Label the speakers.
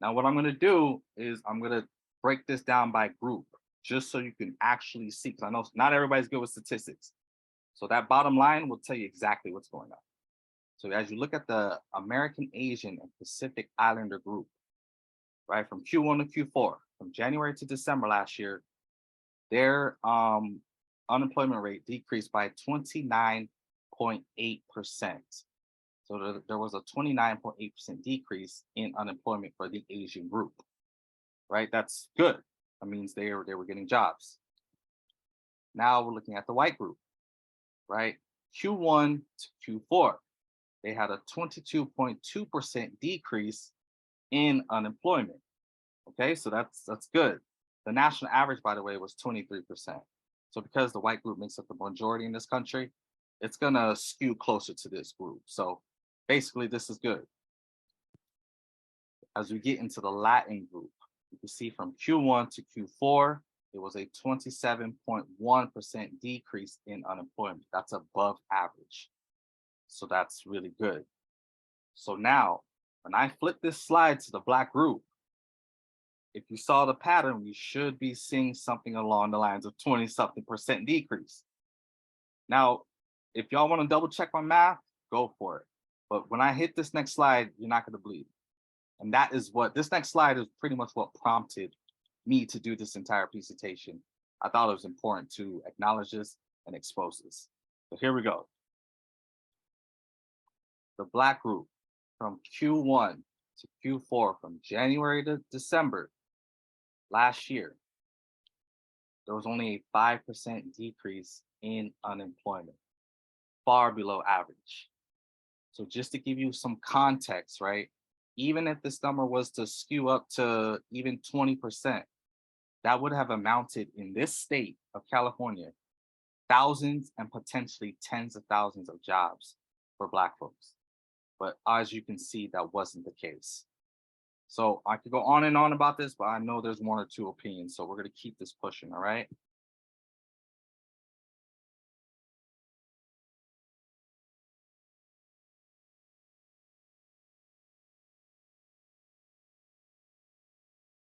Speaker 1: Now, what I'm going to do is I'm going to break this down by group just so you can actually see, because I know not everybody's good with statistics. So that bottom line will tell you exactly what's going on. So as you look at the American, Asian, and Pacific Islander group, right, from Q1 to Q4, from January to December last year, their unemployment rate decreased by 29.8%. So there was a 29.8% decrease in unemployment for the Asian group, right? That's good. That means they were getting jobs. Now we're looking at the white group, right? Q1 to Q4, they had a 22.2% decrease in unemployment. Okay, so that's good. The national average, by the way, was 23%. So because the white group makes up the majority in this country, it's gonna skew closer to this group. So basically, this is good. As we get into the Latin group, you can see from Q1 to Q4, it was a 27.1% decrease in unemployment. That's above average. So that's really good. So now, when I flip this slide to the black group, if you saw the pattern, we should be seeing something along the lines of 20 something percent decrease. Now, if y'all want to double check my math, go for it. But when I hit this next slide, you're not going to believe. And that is what this next slide is pretty much what prompted me to do this entire presentation. I thought it was important to acknowledge this and expose this. So here we go. The black group from Q1 to Q4, from January to December last year, there was only a 5% decrease in unemployment, far below average. So just to give you some context, right? Even if this number was to skew up to even 20%, that would have amounted in this state of California, thousands and potentially tens of thousands of jobs for Black folks. But as you can see, that wasn't the case. So I could go on and on about this, but I know there's one or two opinions. So we're going to keep this pushing. All right.